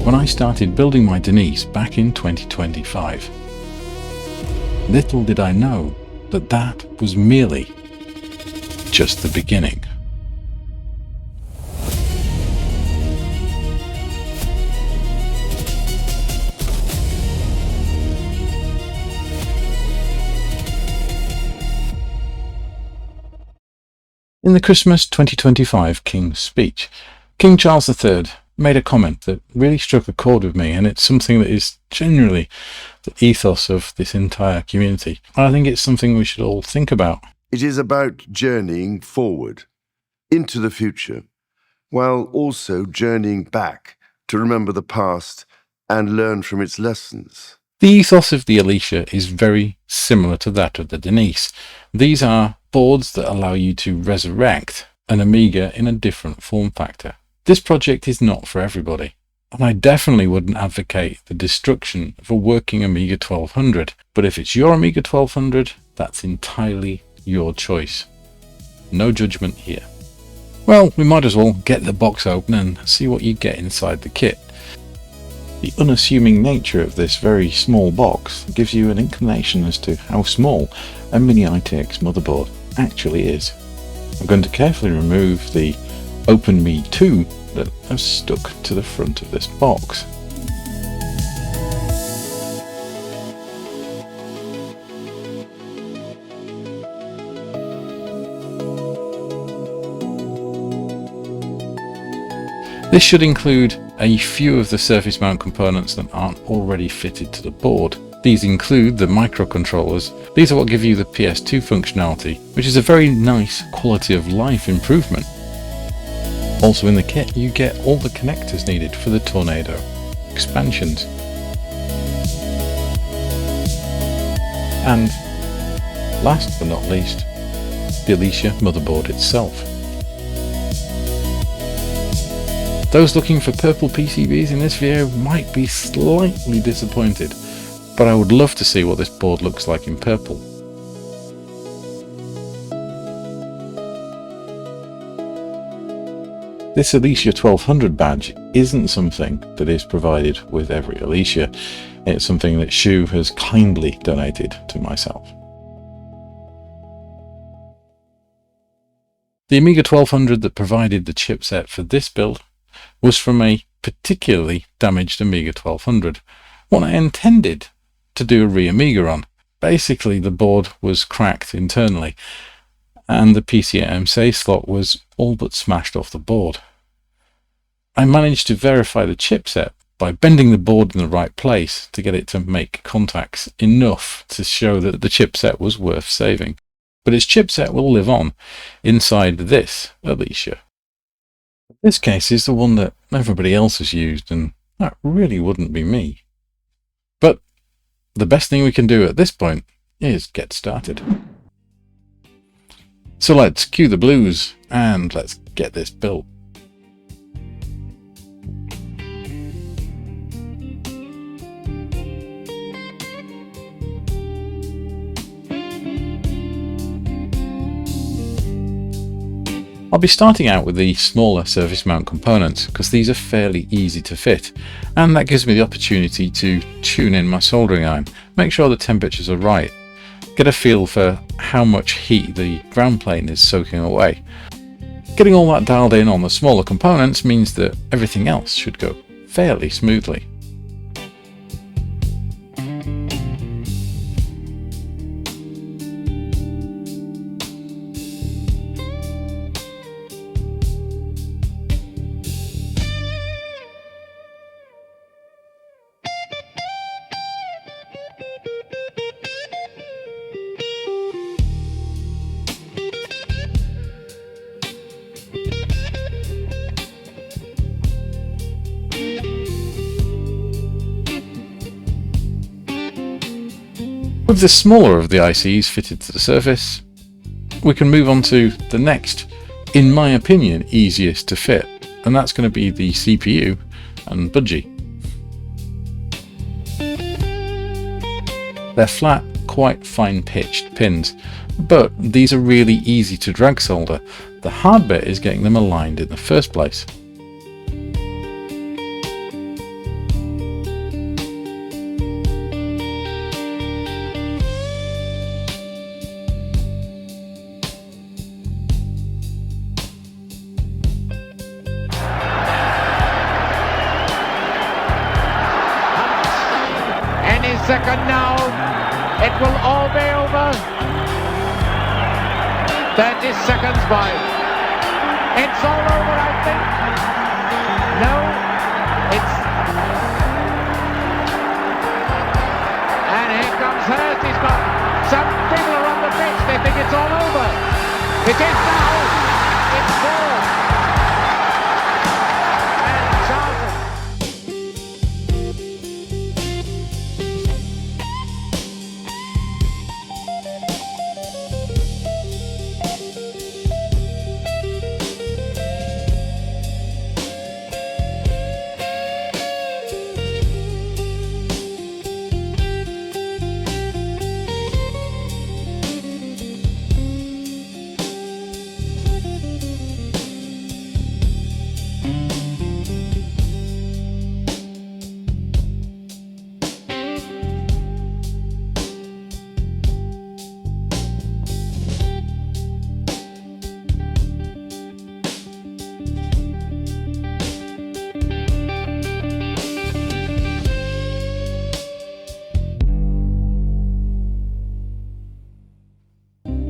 when I started building my Denise back in 2025. Little did I know that that was merely just the beginning. In the Christmas 2025 King's speech, King Charles III made a comment that really struck a chord with me, and it's something that is generally the ethos of this entire community. And I think it's something we should all think about. It is about journeying forward into the future, while also journeying back to remember the past and learn from its lessons. The ethos of the Alicia is very similar to that of the Denise. These are boards that allow you to resurrect an Amiga in a different form factor. This project is not for everybody, and I definitely wouldn't advocate the destruction of a working Amiga 1200, but if it's your Amiga 1200, that's entirely your choice. No judgment here. Well, we might as well get the box open and see what you get inside the kit. The unassuming nature of this very small box gives you an inclination as to how small a Mini-ITX motherboard actually is. I'm going to carefully remove the OpenMe 2 that has stuck to the front of this box. This should include a few of the surface mount components that aren't already fitted to the board. These include the microcontrollers. These are what give you the PS2 functionality, which is a very nice quality of life improvement. Also in the kit you get all the connectors needed for the Tornado expansions. And last but not least, the Alicia motherboard itself. Those looking for purple PCBs in this video might be slightly disappointed, but I would love to see what this board looks like in purple. This Alicia 1200 badge isn't something that is provided with every Alicia. It's something that Shu has kindly donated to myself. The Amiga 1200 that provided the chipset for this build was from a particularly damaged Amiga 1200, one I intended to do a re-Amiga on. Basically the board was cracked internally and the PCMC slot was all but smashed off the board. I managed to verify the chipset by bending the board in the right place to get it to make contacts enough to show that the chipset was worth saving. But its chipset will live on inside this Alicia. This case is the one that everybody else has used, and that really wouldn't be me. But the best thing we can do at this point is get started. So let's cue the blues and let's get this built. I'll be starting out with the smaller surface mount components because these are fairly easy to fit, and that gives me the opportunity to tune in my soldering iron, make sure the temperatures are right, get a feel for how much heat the ground plane is soaking away. Getting all that dialed in on the smaller components means that everything else should go fairly smoothly. With the smaller of the ICs fitted to the surface, we can move on to the next, in my opinion, easiest to fit, and that's going to be the CPU and budgie. They're flat, quite fine-pitched pins, but these are really easy to drag solder. The hard bit is getting them aligned in the first place. second now. It will all be over. 30 seconds by. It's all over, I think. No, it's... And here comes Hurst. He's got some people are on the pitch. They think it's all over. It is now. It's 4. And Charlton.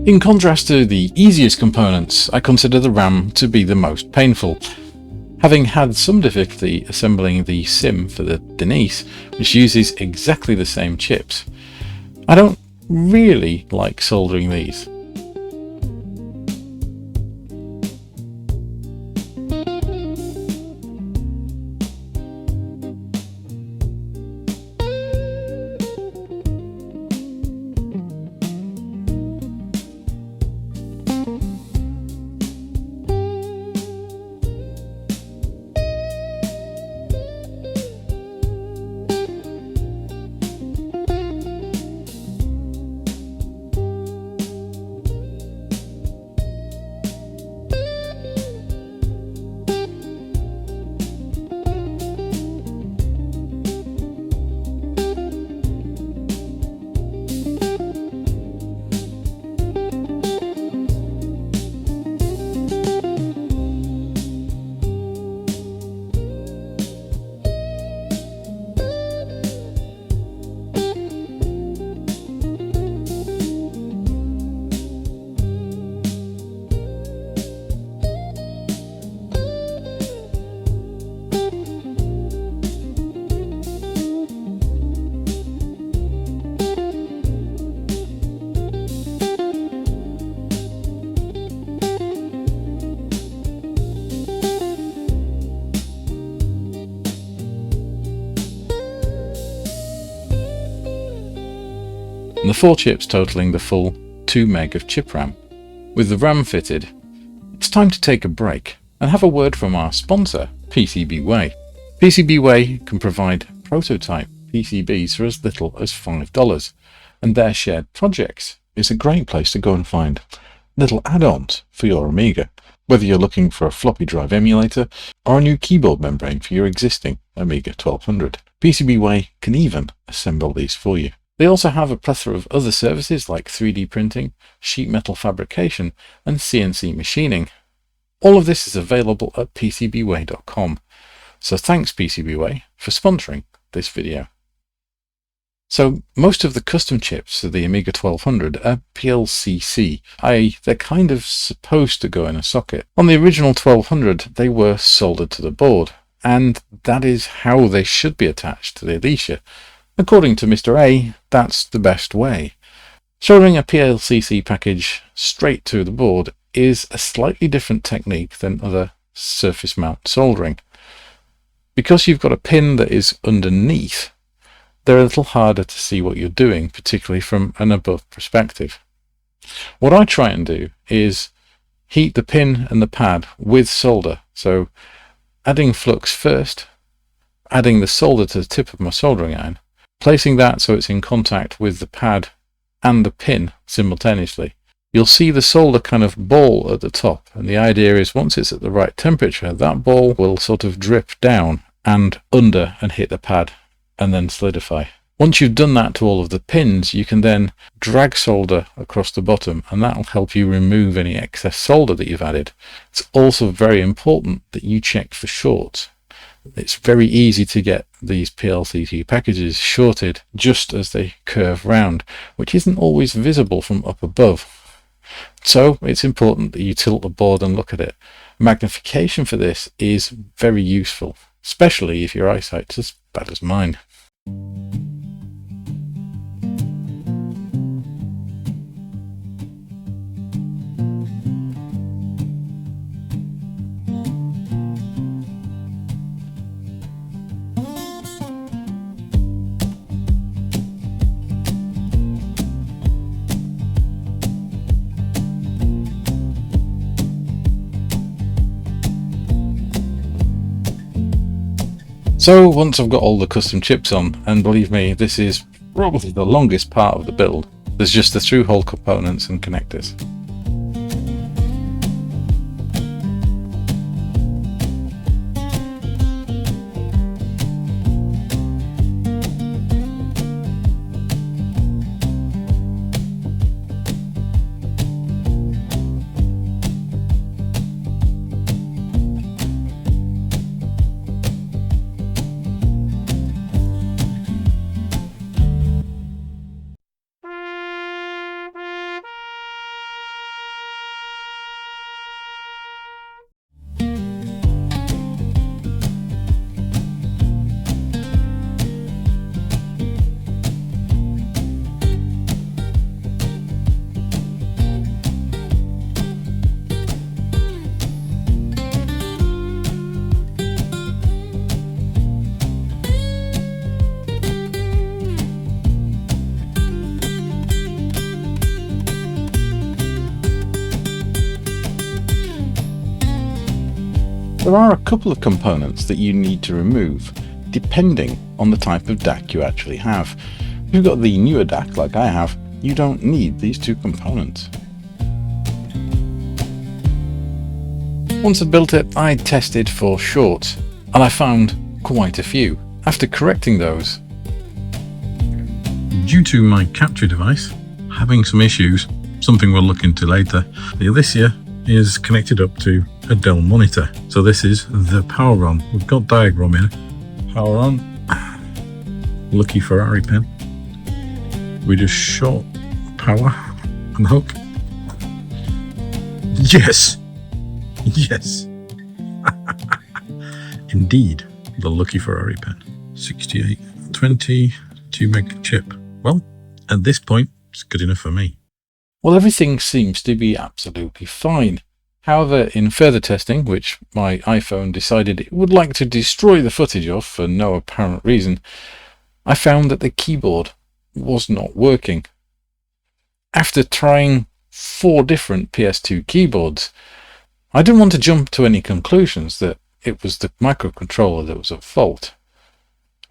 In contrast to the easiest components, I consider the RAM to be the most painful. Having had some difficulty assembling the SIM for the Denise, which uses exactly the same chips, I don't really like soldering these. And the 4 chips totaling the full 2 meg of chip RAM. With the RAM fitted, it's time to take a break and have a word from our sponsor, PCBWay. PCBWay can provide prototype PCBs for as little as $5, and their shared projects is a great place to go and find little add-ons for your Amiga, whether you're looking for a floppy drive emulator or a new keyboard membrane for your existing Amiga 1200. PCBWay can even assemble these for you. They also have a plethora of other services like 3D printing, sheet metal fabrication, and CNC machining. All of this is available at PCBWay.com. So thanks PCBWay for sponsoring this video. So most of the custom chips for the Amiga 1200 are PLCC, i.e. they're kind of supposed to go in a socket. On the original 1200 they were soldered to the board, and that is how they should be attached to the Alicia. According to Mr. A, that's the best way. Soldering a PLCC package straight to the board is a slightly different technique than other surface mount soldering. Because you've got a pin that is underneath, they're a little harder to see what you're doing, particularly from an above perspective. What I try and do is heat the pin and the pad with solder. So adding flux first, adding the solder to the tip of my soldering iron, placing that so it's in contact with the pad and the pin simultaneously. You'll see the solder kind of ball at the top, and the idea is once it's at the right temperature, that ball will sort of drip down and under and hit the pad and then solidify. Once you've done that to all of the pins, you can then drag solder across the bottom, and that'll help you remove any excess solder that you've added. It's also very important that you check for shorts. It's very easy to get these PLCC packages shorted just as they curve round, which isn't always visible from up above. So it's important that you tilt the board and look at it. Magnification for this is very useful, especially if your eyesight's as bad as mine. So once I've got all the custom chips on, and believe me, this is probably the longest part of the build, there's just the through-hole components and connectors. There are a couple of components that you need to remove, depending on the type of DAC you actually have. If you've got the newer DAC like I have, you don't need these two components. Once I built it, I tested for shorts, and I found quite a few. After correcting those, due to my capture device having some issues, something we'll look into later, the Alicia is connected up to a Dell monitor. So this is the power on. We've got diagram here. Power on. Lucky Ferrari pen. We just short power and hook. Yes! Yes! Indeed, the lucky Ferrari pen. 6820, 2 meg chip. Well, at this point, it's good enough for me. Well, everything seems to be absolutely fine. However, in further testing, which my iPhone decided it would like to destroy the footage of for no apparent reason, I found that the keyboard was not working. After trying 4 different PS2 keyboards, I didn't want to jump to any conclusions that it was the microcontroller that was at fault.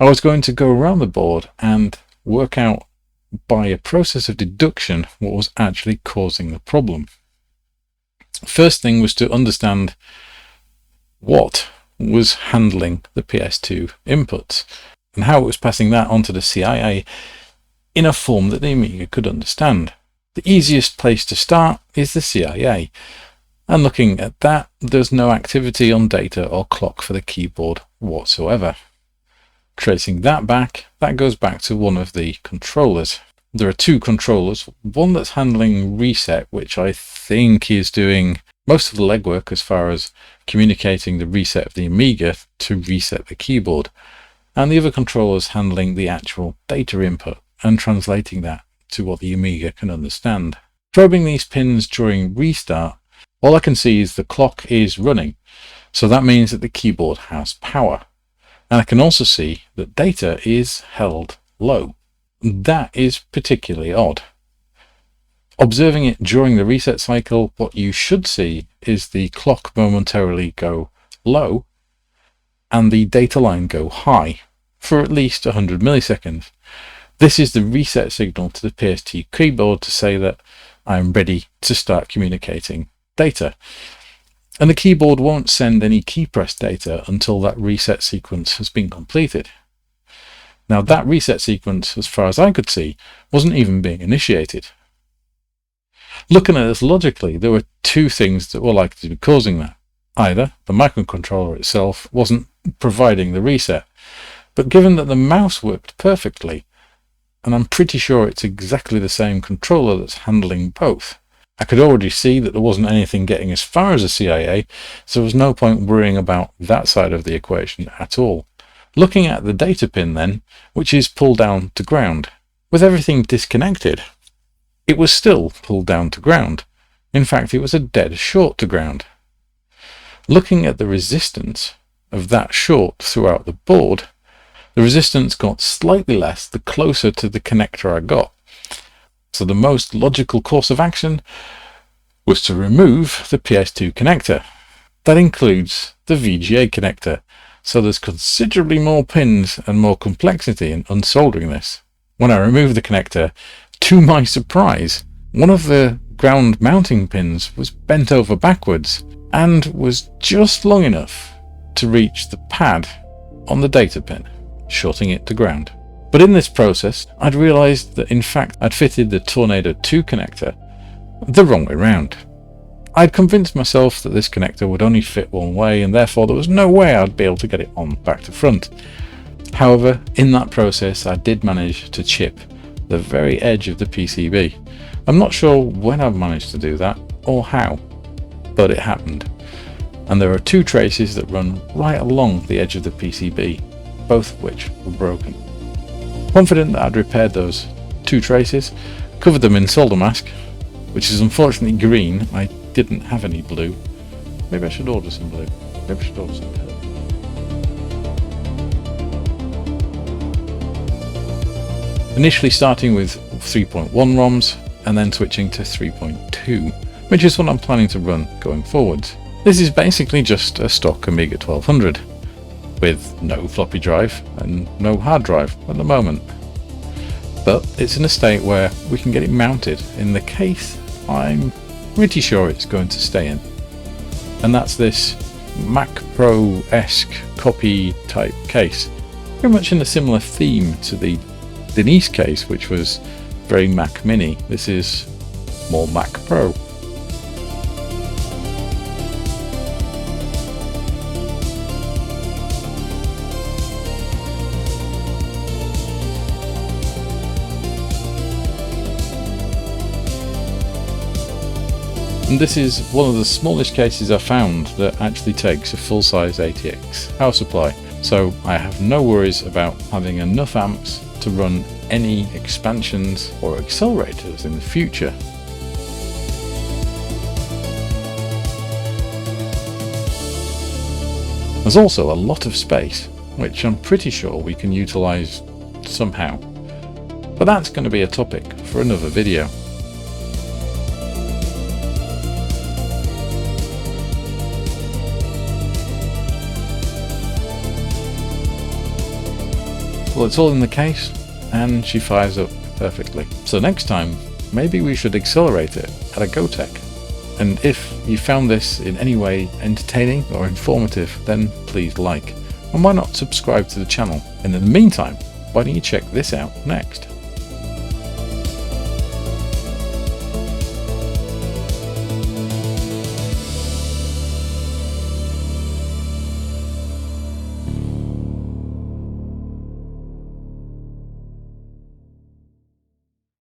I was going to go around the board and work out by a process of deduction what was actually causing the problem. First thing was to understand what was handling the PS2 inputs and how it was passing that onto the CIA in a form that the Amiga could understand. The easiest place to start is the CIA, and looking at that, there's no activity on data or clock for the keyboard whatsoever. Tracing that back, that goes back to one of the controllers. There are 2 controllers, one that's handling reset, which I think is doing most of the legwork as far as communicating the reset of the Amiga to reset the keyboard, and the other controller is handling the actual data input and translating that to what the Amiga can understand. Probing these pins during restart, all I can see is the clock is running, so that means that the keyboard has power. And I can also see that data is held low. That is particularly odd. Observing it during the reset cycle, what you should see is the clock momentarily go low and the data line go high for at least 100 milliseconds. This is the reset signal to the PS2 keyboard to say that I'm ready to start communicating data. And the keyboard won't send any key press data until that reset sequence has been completed. Now that reset sequence, as far as I could see, wasn't even being initiated. Looking at this logically, there were 2 things that were likely to be causing that. Either the microcontroller itself wasn't providing the reset. But given that the mouse worked perfectly, and I'm pretty sure it's exactly the same controller that's handling both, I could already see that there wasn't anything getting as far as a CIA, so there was no point worrying about that side of the equation at all. Looking at the data pin then, which is pulled down to ground, with everything disconnected, it was still pulled down to ground. In fact, it was a dead short to ground. Looking at the resistance of that short throughout the board, the resistance got slightly less the closer to the connector I got. So the most logical course of action was to remove the PS2 connector. That includes the VGA connector, so there's considerably more pins and more complexity in unsoldering this. When I removed the connector, to my surprise, one of the ground mounting pins was bent over backwards and was just long enough to reach the pad on the data pin, shorting it to ground. But in this process, I'd realized that in fact I'd fitted the Tornado 2 connector the wrong way round. I'd convinced myself that this connector would only fit one way, and therefore there was no way I'd be able to get it on back to front. However, in that process I did manage to chip the very edge of the PCB. I'm not sure when I've managed to do that or how, but it happened. And there are two traces that run right along the edge of the PCB, both of which were broken. Confident that I'd repaired those two traces, covered them in solder mask, which is unfortunately green. I didn't have any blue. Maybe I should order some blue. Maybe I should order some blue. Initially starting with 3.1 ROMs and then switching to 3.2, which is what I'm planning to run going forwards. This is basically just a stock Amiga 1200 with no floppy drive and no hard drive at the moment. But it's in a state where we can get it mounted in the case I'm pretty sure it's going to stay in. And that's this Mac Pro-esque copy type case. Very much in a similar theme to the Denise case, which was very Mac Mini. This is more Mac Pro. And this is one of the smallest cases I found that actually takes a full-size ATX power supply, so I have no worries about having enough amps to run any expansions or accelerators in the future. There's also a lot of space, which I'm pretty sure we can utilize somehow, but that's going to be a topic for another video. Well, it's all in the case, and she fires up perfectly. So next time, maybe we should accelerate it at a GoTech. And if you found this in any way entertaining or informative, then please like. And why not subscribe to the channel? And in the meantime, why don't you check this out next?